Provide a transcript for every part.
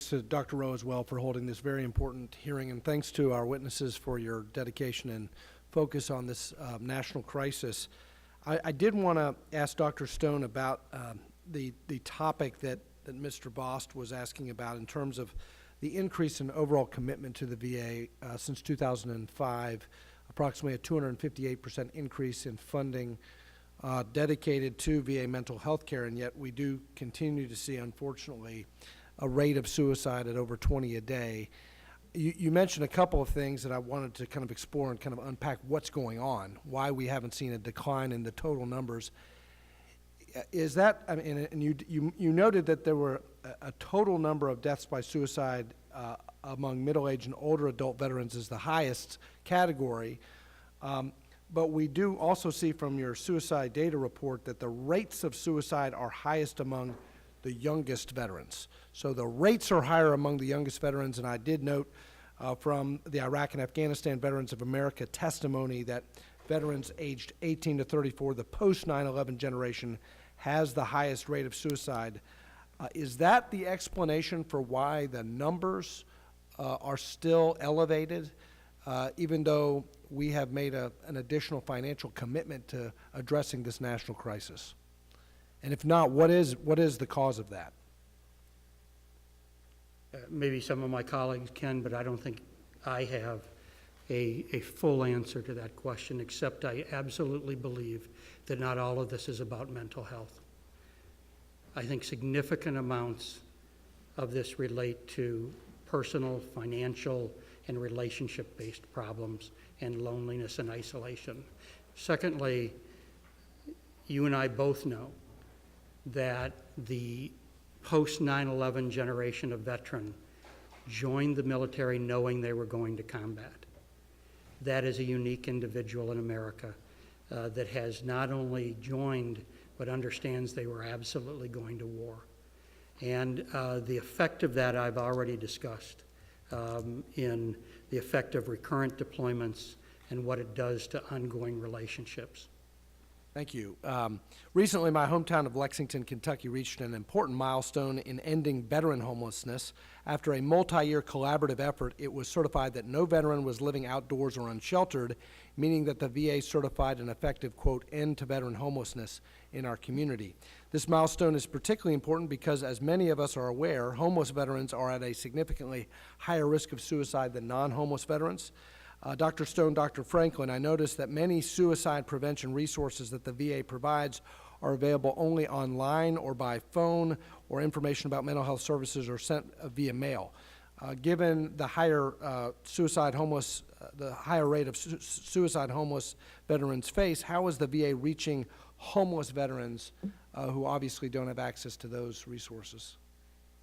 To Dr. Rowe as well for holding this very important hearing, and thanks to our witnesses for your dedication and focus on this national crisis. I did want to ask Dr. Stone about the topic that Mr. Bost was asking about in terms of the increase in overall commitment to the VA since 2005, approximately a 258% increase in funding dedicated to VA mental health care, and yet we do continue to see, unfortunately, a rate of suicide at over 20 a day. You mentioned a couple of things that I wanted to kind of explore and kind of unpack what's going on, why we haven't seen a decline in the total numbers. Is that, I mean, and you noted that there were a total number of deaths by suicide among middle-aged and older adult veterans is the highest category. But we do also see from your suicide data report that the rates of suicide are highest among the youngest veterans. So the rates are higher among the youngest veterans, and I did note from the Iraq and Afghanistan Veterans of America testimony that veterans aged 18 to 34, the post 9/11 generation, has the highest rate of suicide. Is that the explanation for why the numbers are still elevated, even though we have made an additional financial commitment to addressing this national crisis? And if not, what is the cause of that? Maybe some of my colleagues can, but I don't think I have a full answer to that question, except I absolutely believe that not all of this is about mental health. I think significant amounts of this relate to personal, financial, and relationship-based problems and loneliness and isolation. Secondly, you and I both know that the post 9/11 generation of veteran joined the military knowing they were going to combat. That is a unique individual in America that has not only joined but understands they were absolutely going to war. And the effect of that I've already discussed in the effect of recurrent deployments and what it does to ongoing relationships. Thank you. Recently, my hometown of Lexington, Kentucky reached an important milestone in ending veteran homelessness. After a multi-year collaborative effort, it was certified that no veteran was living outdoors or unsheltered, meaning that the VA certified an effective, quote, end to veteran homelessness in our community. This milestone is particularly important because, as many of us are aware, homeless veterans are at a significantly higher risk of suicide than non-homeless veterans. Dr. Stone, Dr. Franklin, I noticed that many suicide prevention resources that the VA provides are available only online or by phone, or information about mental health services are sent via mail. Given the higher the higher rate of suicide homeless veterans face, how is the VA reaching homeless veterans who obviously don't have access to those resources?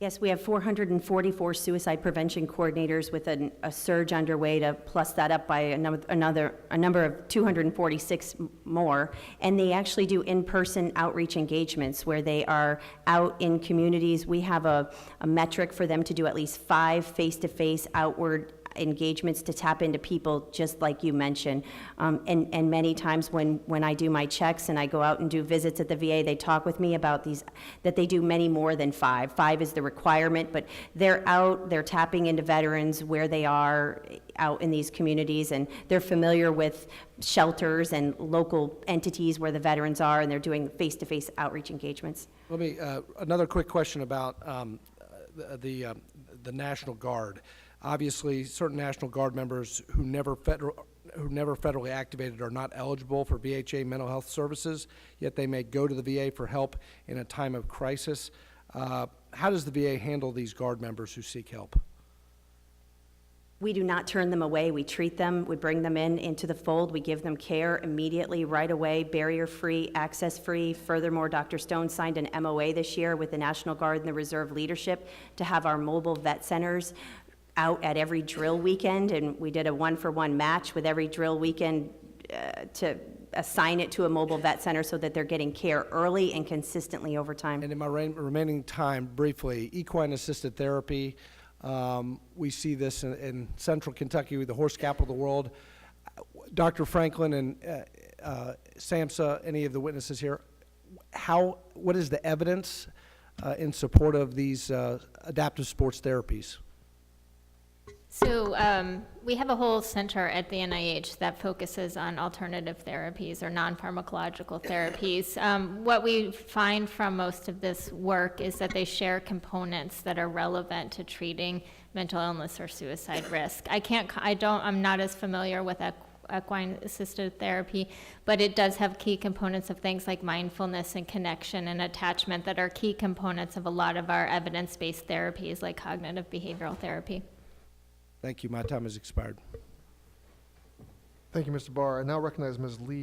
Yes, we have 444 suicide prevention coordinators with a surge underway to plus that up by a number of 246 more. And they actually do in-person outreach engagements where they are out in communities. We have a metric for them to do at least 5 face-to-face outward engagements to tap into people, just like you mentioned. And many times when I do my checks and I go out and do visits at the VA, they talk with me about these, that they do many more than 5. 5 is the requirement, but they're out, they're tapping into veterans where they are out in these communities, and they're familiar with shelters and local entities where the veterans are, and they're doing face-to-face outreach engagements. Let me, another quick question about the National Guard. Obviously, certain National Guard members who never federally activated are not eligible for VHA mental health services, yet they may go to the VA for help in a time of crisis. How does the VA handle these Guard members who seek help? We do not turn them away. We treat them, we bring them into the fold, we give them care immediately, right away, barrier-free, access-free. Furthermore, Dr. Stone signed an MOA this year with the National Guard and the Reserve leadership to have our mobile vet centers out at every drill weekend, and we did a one-for-one match with every drill weekend to assign it to a mobile vet center so that they're getting care early and consistently over time. And in my remaining time, briefly, equine-assisted therapy, we see this in central Kentucky, the horse capital of the world. Dr. Franklin and SAMHSA, any of the witnesses here, what is the evidence in support of these adaptive sports therapies? So we have a whole center at the NIH that focuses on alternative therapies or non-pharmacological therapies. What we find from most of this work is that they share components that are relevant to treating mental illness or suicide risk. I'm not as familiar with equine assisted therapy, but it does have key components of things like mindfulness and connection and attachment that are key components of a lot of our evidence-based therapies like cognitive behavioral therapy. Thank you. My time has expired. Thank you, Mr. Barr. I now recognize Ms. Lee.